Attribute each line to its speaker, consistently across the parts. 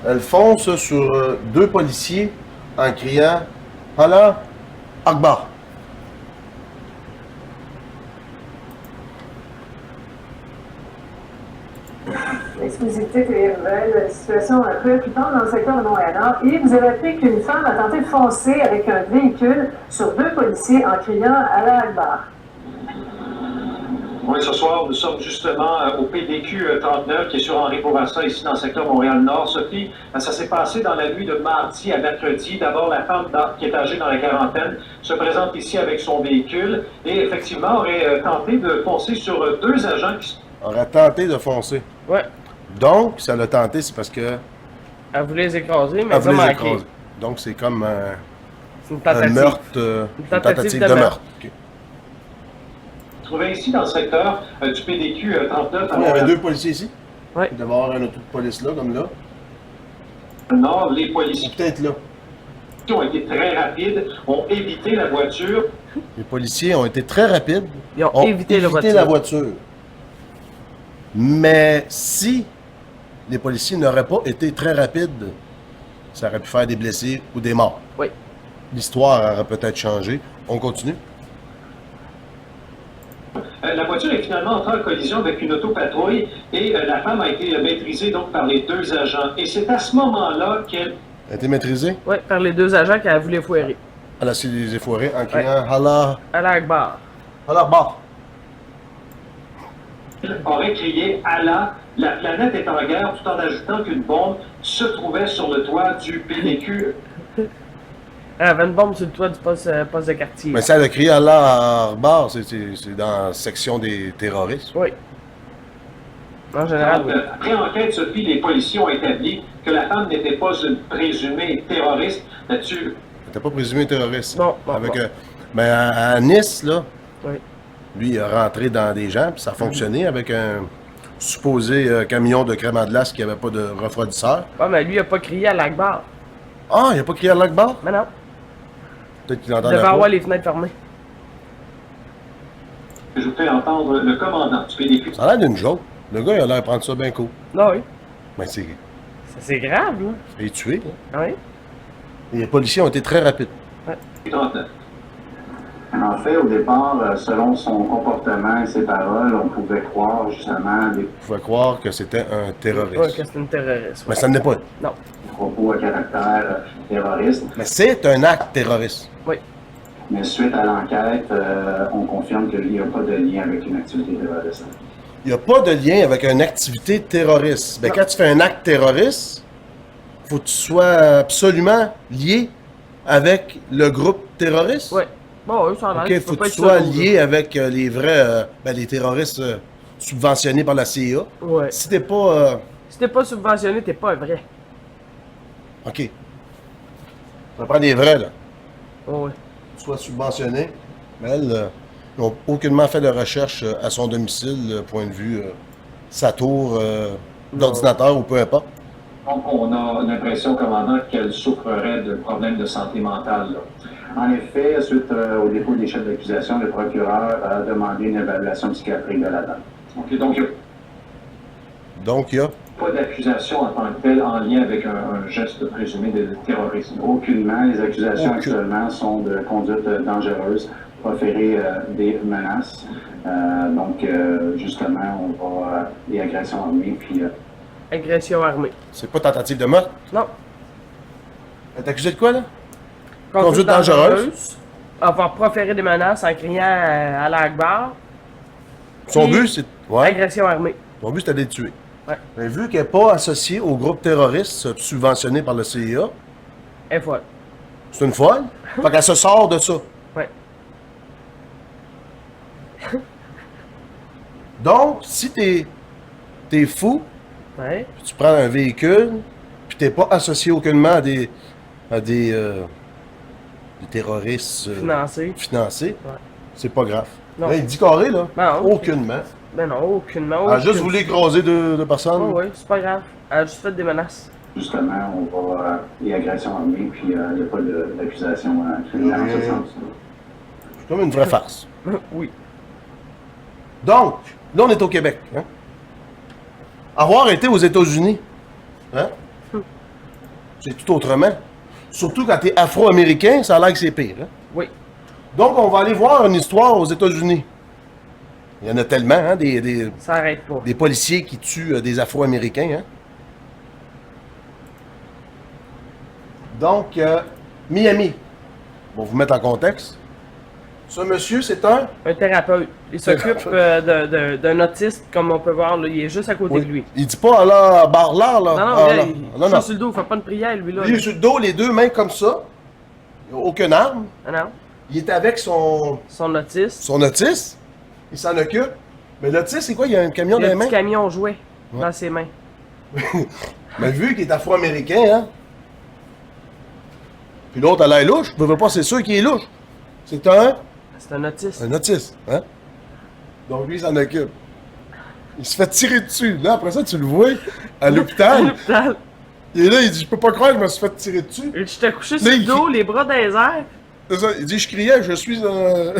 Speaker 1: Elle fonce sur deux policiers en criant Allah Akbar.
Speaker 2: Exclusivité télénouvelle, situation préoccupante dans le secteur de Montréal-Nord. Et vous avez appris qu'une femme a tenté de foncer avec un véhicule sur deux policiers en criant Allah Akbar.
Speaker 3: Oui, ce soir, nous sommes justement au PDQ 39, qui est sur Henri Bourassa, ici dans le secteur Montréal-Nord. Sophie, ça s'est passé dans la nuit de mardi à mercredi. D'abord, la femme qui est âgée dans la quarantaine se présente ici avec son véhicule et effectivement aurait tenté de foncer sur deux agents qui...
Speaker 1: Aurait tenté de foncer.
Speaker 4: Ouais.
Speaker 1: Donc, ça l'a tenté, c'est parce que...
Speaker 4: Elle voulait les écraser, mais
Speaker 1: Elle voulait les
Speaker 4: manqué.
Speaker 1: écraser. Donc, c'est comme
Speaker 4: C'est une
Speaker 1: un
Speaker 4: tentative.
Speaker 1: meurtre,
Speaker 4: Une tentative de meurtre.
Speaker 1: Ok.
Speaker 3: trouvait ici dans le secteur du PDQ 39.
Speaker 1: Il y avait deux policiers ici.
Speaker 4: Ouais.
Speaker 1: Il devait y avoir un auto de police là, comme là.
Speaker 3: Nord, les
Speaker 1: Ou
Speaker 3: policiers
Speaker 1: peut-être là.
Speaker 3: ont été très rapides, ont évité la voiture.
Speaker 1: Les policiers ont été très rapides.
Speaker 4: Ils ont évité
Speaker 1: la voiture. Mais si les policiers n'auraient pas été très rapides, ça aurait pu faire des blessés ou des morts.
Speaker 4: Oui.
Speaker 1: L'histoire aurait peut-être changé. On continue.
Speaker 3: La voiture est finalement entrée en collision avec une autopatrouille et la femme a été maîtrisée donc par les deux agents. Et c'est à ce moment-là qu'elle
Speaker 1: Elle a été maîtrisée.
Speaker 4: Oui, par les deux agents qu'elle voulait foirer.
Speaker 1: Elle a essayé de les effoirer en criant Allah.
Speaker 4: Allah Akbar.
Speaker 1: Allah Akbar.
Speaker 3: aurait crié Allah, la planète est en guerre, tout en ajoutant qu'une bombe se trouvait sur le toit du PDQ.
Speaker 4: Elle avait une bombe sur le toit du poste de quartier.
Speaker 1: Mais ça, elle a crié Allah Akbar, c'est dans la section des terroristes.
Speaker 4: Oui. En général, oui.
Speaker 3: Après enquête, Sophie, les policiers ont établi que la femme n'était pas une présumée terroriste. Là-dessus,
Speaker 1: Elle n'était pas présumé terroriste.
Speaker 4: Non, non,
Speaker 1: Avec,
Speaker 4: non.
Speaker 1: mais à Nice, là,
Speaker 4: Oui.
Speaker 1: lui, il a rentré dans des gens, puis ça a fonctionné avec un supposé camion de crème à glace qui n'avait pas de refroidisseur.
Speaker 4: Ouais, mais lui, il a pas crié à l'Akbar.
Speaker 1: Ah, il n'a pas crié Allah Akbar?
Speaker 4: Mais non.
Speaker 1: Peut-être qu'il
Speaker 4: Il
Speaker 1: entendait
Speaker 4: devait
Speaker 1: pas.
Speaker 4: avoir les fenêtres fermées.
Speaker 3: je vous fais entendre le commandant du PDQ.
Speaker 1: Ça a l'air d'une joke. Le gars, il a l'air de prendre ça bien cool.
Speaker 4: Non, oui.
Speaker 1: Mais c'est...
Speaker 4: C'est grave, là.
Speaker 1: Il est tué. Là.
Speaker 4: Oui.
Speaker 1: Et les policiers ont été très rapides.
Speaker 3: 39.
Speaker 5: En fait, au départ, selon son comportement et ses paroles, on pouvait croire justement des
Speaker 1: On pouvait croire que c'était un terroriste.
Speaker 4: Ouais, que c'est une terroriste.
Speaker 1: Mais
Speaker 4: Ouais.
Speaker 1: ça ne l'est pas.
Speaker 4: Non.
Speaker 5: propos à caractère terroriste.
Speaker 1: Mais c'est un acte terroriste.
Speaker 4: Oui.
Speaker 5: Mais suite à l'enquête, on confirme qu'il n'y a pas de lien avec une activité terroriste.
Speaker 1: Il n'y a pas de lien avec une activité terroriste. Ben,
Speaker 4: Non.
Speaker 1: quand tu fais un acte terroriste, il faut que tu sois absolument lié avec le groupe terroriste.
Speaker 4: Oui. Bon, oui, ça a l'air.
Speaker 1: OK,
Speaker 4: Tu
Speaker 1: il
Speaker 4: peux
Speaker 1: faut que
Speaker 4: pas
Speaker 1: tu
Speaker 4: être
Speaker 1: sois
Speaker 4: solo,
Speaker 1: lié avec les vrais, les terroristes subventionnés par la CIA.
Speaker 4: là. Ouais.
Speaker 1: Si t'es pas...
Speaker 4: Si t'es pas subventionné, t'es pas un vrai.
Speaker 1: OK. Ça prend des vrais, là.
Speaker 4: Oh, oui.
Speaker 1: Soit subventionné, mais elles n'ont aucunement fait de recherche à son domicile, point de vue sa tour d'ordinateur ou peu importe.
Speaker 3: Donc, on a l'impression, commandant, qu'elle souffrerait de problèmes de santé mentale. Là.
Speaker 5: En effet, suite au dépôt des chefs d'accusation, le procureur a demandé une évaluation psychiatrique de la dame.
Speaker 3: OK, donc, il n'y a
Speaker 1: Donc, il y a...
Speaker 3: pas d'accusation en tant que telle en lien avec un geste présumé de terrorisme.
Speaker 5: Aucunement, les accusations
Speaker 1: Aucune.
Speaker 5: actuellement sont de conduite dangereuse, proférer des menaces. Justement, on va des agressions armées, puis
Speaker 4: Agression armée.
Speaker 1: C'est pas tentative de meurtre.
Speaker 4: Non.
Speaker 1: Elle est accusée de quoi, là? Conduite dangereuse.
Speaker 4: Avoir proféré des menaces en criant à l'Akbar.
Speaker 1: Son
Speaker 4: Puis-
Speaker 1: but, c'est... Ouais.
Speaker 4: Agression armée.
Speaker 1: Son but, c'était de les tuer.
Speaker 4: Ouais.
Speaker 1: Mais vu qu'elle n'est pas associée au groupe terroriste subventionné par le CIA,
Speaker 4: Et folle.
Speaker 1: c'est une folle. Fait qu'elle se sort de ça.
Speaker 4: Ouais.
Speaker 1: Donc, si t'es fou,
Speaker 4: Ouais.
Speaker 1: puis tu prends un véhicule, puis t'es pas associé aucunement à des terroristes
Speaker 4: Financé.
Speaker 1: financés,
Speaker 4: Ouais.
Speaker 1: c'est pas grave.
Speaker 4: Non.
Speaker 1: Là, il dit carré, là.
Speaker 4: Non.
Speaker 1: Aucunement.
Speaker 4: Ben non, aucunement.
Speaker 1: Elle a juste
Speaker 4: aucune.
Speaker 1: voulu écraser deux personnes.
Speaker 4: Oui, oui, c'est pas grave. Elle a juste fait des menaces.
Speaker 5: justement, on va des agressions armées, puis il n'y a pas d'accusation criminelle en ce sens.
Speaker 1: C'est comme une vraie farce.
Speaker 4: Oui.
Speaker 1: Donc, là, on est au Québec. Hein? Avoir été aux États-Unis, hein? c'est tout autrement. Surtout quand t'es afro-américain, ça a l'air que c'est pire. Hein?
Speaker 4: Oui.
Speaker 1: Donc, on va aller voir une histoire aux États-Unis. Il y en a tellement, hein,
Speaker 4: Ça arrête pas.
Speaker 1: des policiers qui tuent des afro-américains. Hein? Donc, Miami. On va vous mettre en contexte. Ce monsieur, c'est un...
Speaker 4: Un thérapeute. Il s'occupe d'un autiste, comme on peut voir, là, il est juste à côté
Speaker 1: Oui.
Speaker 4: de lui.
Speaker 1: Il dit pas, là, Barlard, là.
Speaker 4: Non, non,
Speaker 1: Ah,
Speaker 4: là,
Speaker 1: là.
Speaker 4: il
Speaker 1: Non,
Speaker 4: est
Speaker 1: non.
Speaker 4: sur le dos, il fait pas de prière, lui, là.
Speaker 1: Lui, il est sur le dos, les deux mains comme ça. Il n'a aucune arme.
Speaker 4: Ah non,
Speaker 1: Il est avec son
Speaker 4: son autiste.
Speaker 1: autiste. Il s'en occupe. Mais l'autiste, c'est quoi? Il y a un camion
Speaker 4: Il
Speaker 1: dans
Speaker 4: a
Speaker 1: les
Speaker 4: un
Speaker 1: mains.
Speaker 4: petit camion jouet
Speaker 1: Ouais.
Speaker 4: dans ses mains.
Speaker 1: Mais vu qu'il est afro-américain, hein. Puis l'autre, elle a l'air louche. Je veux pas, c'est sûr qu'il est louche. C'est
Speaker 4: C'est un autiste.
Speaker 1: un autiste, hein. Donc lui, il s'en occupe. Il se fait tirer dessus. Là, après ça, tu le vois à
Speaker 4: À
Speaker 1: l'hôpital.
Speaker 4: l'hôpital.
Speaker 1: Il est là, il dit, je peux pas croire que je me suis fait tirer dessus.
Speaker 4: Et j'étais couché sur
Speaker 1: Là,
Speaker 4: le dos, les bras dans les airs.
Speaker 1: C'est ça, il dit, je criais, je suis un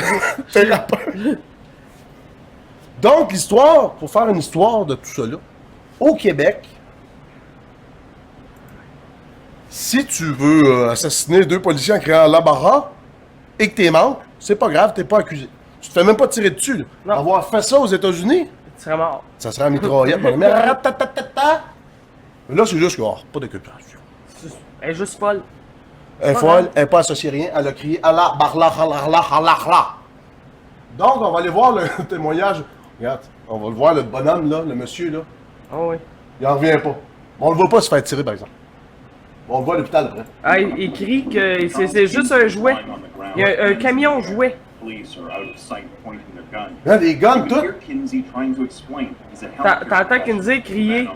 Speaker 1: thérapeute. Donc, l'histoire, pour faire une histoire de tout ça là, au Québec, si tu veux assassiner deux policiers en criant la barra et que t'es manques, c'est pas grave, t'es pas accusé. Tu te fais même pas tirer dessus. Là.
Speaker 4: Non.
Speaker 1: Avoir fait ça aux États-Unis,
Speaker 4: Tu serais mort.
Speaker 1: ça serait en mitraillette. Mais ratatata. Mais là, c'est juste que, oh, pas d'inculpation.
Speaker 4: Elle est juste folle.
Speaker 1: Elle est
Speaker 4: pas
Speaker 1: folle,
Speaker 4: grave.
Speaker 1: elle n'est pas associée à rien, elle a crié Allah, barla, Allah, Allah, Allah. Donc, on va aller voir le témoignage. Regarde, on va le voir, le bonhomme, là, le monsieur, là.
Speaker 4: Oh oui.
Speaker 1: Il en revient pas. On le voit pas se faire tirer, par exemple. On le voit à l'hôpital après.
Speaker 4: Ah, il crie que c'est juste un jouet. Il y a un camion jouet.
Speaker 1: Hein, des guns, tout.
Speaker 4: T'entends Kinsey crier.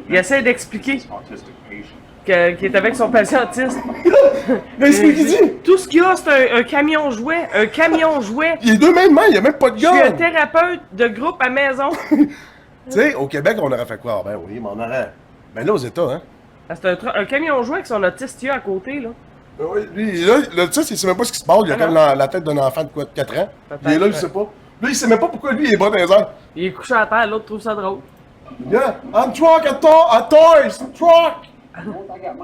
Speaker 4: Il essaie d'expliquer qu'il est avec son patient autiste.
Speaker 1: Mais c'est ce qu'il dit.
Speaker 4: Tout ce qu'il y a, c'est un camion jouet. Un camion jouet.
Speaker 1: Il est deux mains de main, il n'y a même pas de
Speaker 4: Je suis un
Speaker 1: gun.
Speaker 4: thérapeute de groupe à maison.
Speaker 1: Tu sais, au Québec, on aurait fait quoi? Ben oui, mais on aurait. Ben là, aux États, hein.
Speaker 4: Ah, c'est un camion jouet avec son autiste à côté, là.
Speaker 1: Ben oui, lui, là, tu sais, il sait même pas ce qui se passe. Il a
Speaker 4: Ah
Speaker 1: comme
Speaker 4: non.
Speaker 1: la tête d'un enfant de quoi, de 4 ans.
Speaker 4: Peut-être,
Speaker 1: Il est là, il
Speaker 4: ouais.
Speaker 1: sait pas. Là, il sait même pas pourquoi lui, il est bras dans les airs.
Speaker 4: Il est couché à terre, l'autre trouve ça drôle.
Speaker 1: Yeah, I'm truck a toys, truck.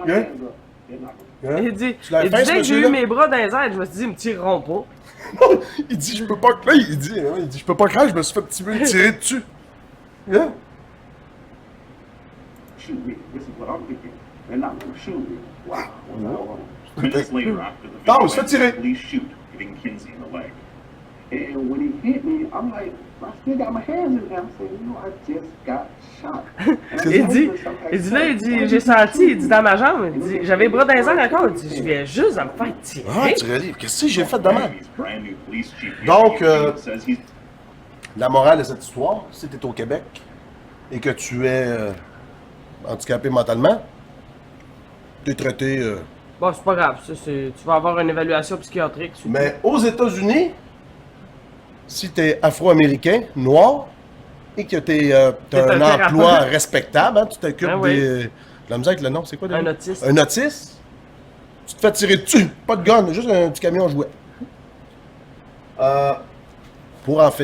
Speaker 1: Yeah. Yeah.
Speaker 4: Il dit,
Speaker 1: Tu l'as fait, ce
Speaker 4: dès que j'ai eu
Speaker 1: monsieur-là?
Speaker 4: mes bras dans les airs, je me suis dit, ils me tireront pas.
Speaker 1: Il dit, je peux pas craindre. Il dit, je peux pas craindre, je me suis fait tirer dessus. Yeah.
Speaker 6: Shoot me. This is what I'm thinking. They're not going to shoot me. Wow. Minutes later, after the
Speaker 1: Non,
Speaker 6: video
Speaker 1: il se fait tirer.
Speaker 6: ends, police shoot, hitting Kinsey in the leg. And when he hit me, I'm like, I still got my hands in there. I'm saying, you know, I just got shot.
Speaker 4: Il dit, j'ai senti, il dit dans ma jambe, il dit, j'avais les bras dans les airs encore, il dit, je viens juste de me faire tirer.
Speaker 1: Ah, tu réalises, qu'est-ce que j'ai fait de mal?
Speaker 6: Miami's brand new police chief,
Speaker 1: Donc,
Speaker 6: says he's
Speaker 1: La morale de cette histoire, si tu es au Québec et que tu es handicapé mentalement, tu es traité.
Speaker 4: Bon, c'est pas grave, tu vas avoir une évaluation psychiatrique.
Speaker 1: Mais aux États-Unis, si tu es afro-américain, noir, et que tu as
Speaker 4: T'es un
Speaker 1: un emploi
Speaker 4: thérapeute.
Speaker 1: respectable, hein, tu t'occupes
Speaker 4: Ah oui.
Speaker 1: de la misère avec le nom, c'est quoi déjà?
Speaker 4: Un autiste.
Speaker 1: Un autiste, tu te fais tirer dessus, pas de gun, juste un petit camion jouet.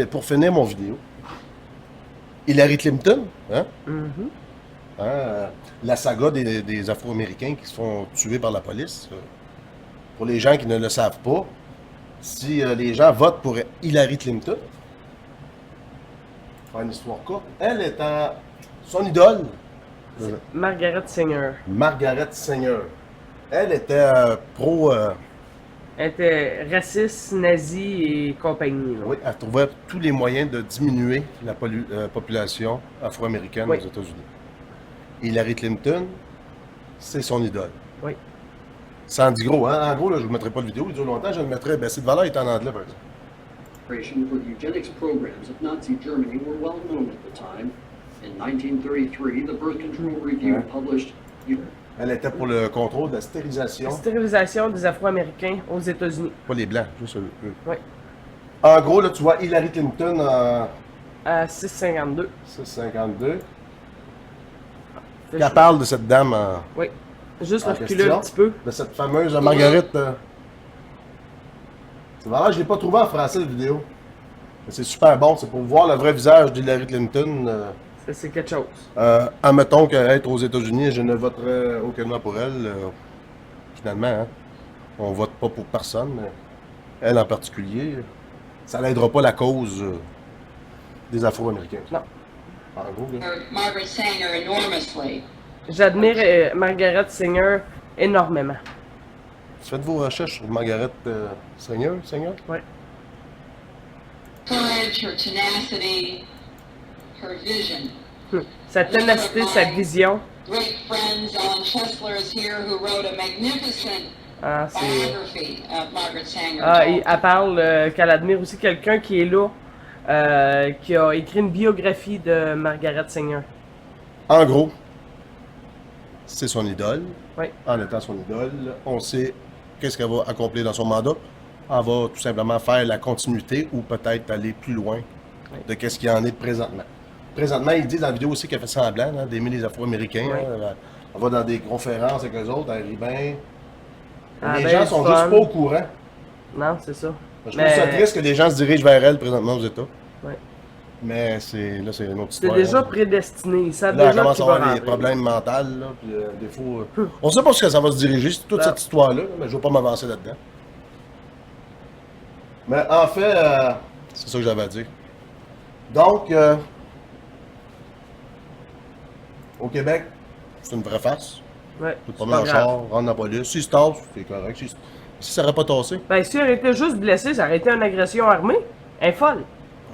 Speaker 1: Pour finir mon vidéo, Hillary Clinton, hein? La saga des Afro-Américains qui se font tuer par la police. Pour les gens qui ne le savent pas, si les gens votent pour Hillary Clinton, faire une histoire courte, elle est son idole,
Speaker 4: Margaret Sanger.
Speaker 1: Margaret Sanger. Elle était pro.
Speaker 4: Elle était raciste, nazie et compagnie. Là.
Speaker 1: Oui, elle trouvait tous les moyens de diminuer la population afro-américaine
Speaker 4: Oui.
Speaker 1: aux États-Unis. Hillary Clinton, c'est son idole.
Speaker 4: Oui.
Speaker 1: Ça en dit gros, hein? En gros, là, je ne vous mettrai pas de vidéo, il dure longtemps, je le mettrai. Ben, cette valeur est en anglais, par exemple.
Speaker 7: For the eugenics programs of Nazi Germany were well known at the time. In 1933, the Birth Control Review published
Speaker 1: Elle était pour le contrôle de la stérilisation.
Speaker 4: La stérilisation des Afro-Américains aux États-Unis.
Speaker 1: Pas les blancs, juste eux.
Speaker 4: Oui.
Speaker 1: En gros, là, tu vois Hillary Clinton en
Speaker 4: À 6,52.
Speaker 1: 6,52.
Speaker 4: Fait
Speaker 1: Elle
Speaker 4: que-
Speaker 1: parle de cette dame
Speaker 4: Oui. Juste
Speaker 1: en
Speaker 4: reculer
Speaker 1: question,
Speaker 4: un petit peu.
Speaker 1: de cette fameuse Margaret. C'est vrai, je l'ai pas trouvé en français, la vidéo. Mais c'est super bon, c'est pour voir le vrai visage d'Hillary Clinton.
Speaker 4: C'est quelque chose.
Speaker 1: Admettons qu'être aux États-Unis, je ne voterai aucunement pour elle. finalement, hein, on vote pas pour personne, mais elle en particulier, ça n'aidera pas la cause des Afro-Américains.
Speaker 4: Non.
Speaker 1: En gros, là.
Speaker 8: Margaret Sanger enormously.
Speaker 4: J'admire Margaret Sanger énormément.
Speaker 1: Faites vos recherches sur Margaret Sanger.
Speaker 4: Oui.
Speaker 8: Courage, her tenacity, her vision.
Speaker 4: Sa ténacité, sa vision.
Speaker 8: Great friends, Ellen Chesler is here, who wrote a magnificent
Speaker 4: Ah, c'est...
Speaker 8: biography of Margaret Sanger.
Speaker 4: Ah, elle parle qu'elle admire aussi quelqu'un qui est là, qui a écrit une biographie de Margaret Sanger.
Speaker 1: En gros, c'est son idole.
Speaker 4: Oui.
Speaker 1: En étant son idole, on sait qu'est-ce qu'elle va accomplir dans son mandat. Elle va tout simplement faire la continuité ou peut-être aller plus loin de qu'est-ce qu'il y en est présentement. Présentement, ils disent dans la vidéo aussi qu'elle fait semblant d'aimer les Afro-Américains.
Speaker 4: Oui.
Speaker 1: Hein. Elle va dans des conférences avec eux autres, elle rit bien.
Speaker 4: Ah,
Speaker 1: Les
Speaker 4: ben,
Speaker 1: gens sont
Speaker 4: fun.
Speaker 1: juste pas au courant.
Speaker 4: Non, c'est ça.
Speaker 1: Je trouve ça triste que les gens se dirigent vers elle présentement aux États.
Speaker 4: Oui.
Speaker 1: Mais c'est une autre
Speaker 4: C'est
Speaker 1: histoire.
Speaker 4: déjà
Speaker 1: hein.
Speaker 4: prédestiné. Ils savent
Speaker 1: Là, elle
Speaker 4: déjà
Speaker 1: commence
Speaker 4: qu'il
Speaker 1: à
Speaker 4: va
Speaker 1: avoir des
Speaker 4: rentrer.
Speaker 1: problèmes mentaux, là, puis des fois... On sait pas ce que ça va se diriger, c'est toute
Speaker 4: Non.
Speaker 1: cette histoire-là, mais je vais pas m'avancer là-dedans. Mais en fait, c'est ça que j'avais à dire. Donc, au Québec, c'est une vraie farce.
Speaker 4: Ouais,
Speaker 1: Tout
Speaker 4: c'est
Speaker 1: le
Speaker 4: pas
Speaker 1: monde en
Speaker 4: grave.
Speaker 1: char, rentre dans la police. Si se tasse, c'est correct. Si ça n'aurait pas tassé,
Speaker 4: Ben, si elle était juste blessée, ça aurait été une agression armée. Elle est folle.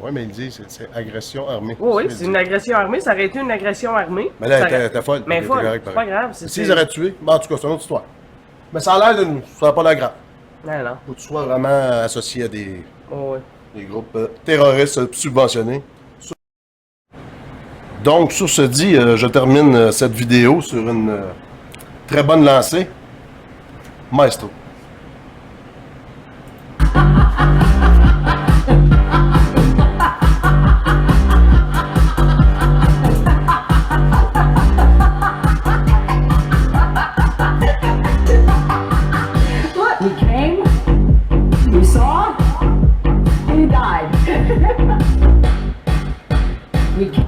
Speaker 1: oui, mais il dit c'est agression armée.
Speaker 4: Oui, oui,
Speaker 1: qu'il
Speaker 4: c'est
Speaker 1: dit.
Speaker 4: une agression armée. Ça aurait été une agression armée.
Speaker 1: Mais là,
Speaker 4: Ça
Speaker 1: elle
Speaker 4: aurait-
Speaker 1: était folle.
Speaker 4: Mais
Speaker 1: Elle était
Speaker 4: folle,
Speaker 1: correcte,
Speaker 4: c'est pas
Speaker 1: pareil.
Speaker 4: grave.
Speaker 1: S'ils auraient tué, ben, en tout cas, c'est une autre histoire. Mais ça a l'air de nous, ça n'a pas l'air grave.
Speaker 4: Non, non.
Speaker 1: Faut que tu sois vraiment associé à des
Speaker 4: Oh, oui.
Speaker 1: groupes terroristes subventionnés. Donc, sur ce dit, je termine cette vidéo sur une très bonne lancée. Maestro.
Speaker 2: We came, we saw, we died. We came.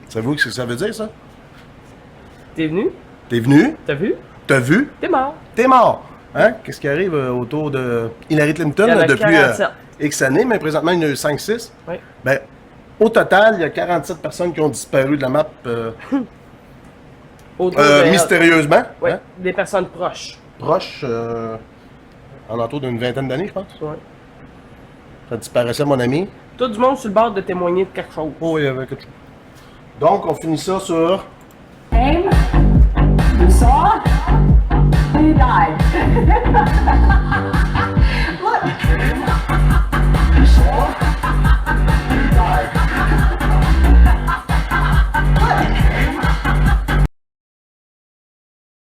Speaker 1: Savez-vous ce que ça veut dire, ça?
Speaker 4: T'es venu?
Speaker 1: T'es venu,
Speaker 4: T'as vu?
Speaker 1: t'as vu,
Speaker 4: T'es mort.
Speaker 1: t'es mort. Hein? Qu'est-ce qui arrive autour de Hillary Clinton
Speaker 4: Il y en a
Speaker 1: depuis
Speaker 4: 47.
Speaker 1: X années, mais présentement, il y en a eu 5-6.
Speaker 4: Oui.
Speaker 1: Ben, au total, il y a 47 personnes qui ont disparu de la map
Speaker 4: Autour de-
Speaker 1: mystérieusement.
Speaker 4: Ouais,
Speaker 1: Hein?
Speaker 4: des personnes proches.
Speaker 1: Proche, en entour d'une vingtaine d'années, je pense.
Speaker 4: Ouais.
Speaker 1: Ça disparaissait, mon ami.
Speaker 4: Tout du monde sur le bord de témoigner de quelque chose.
Speaker 1: Oh, il y avait quelque chose. Donc, on finit ça sur...
Speaker 2: Came, we saw, we died.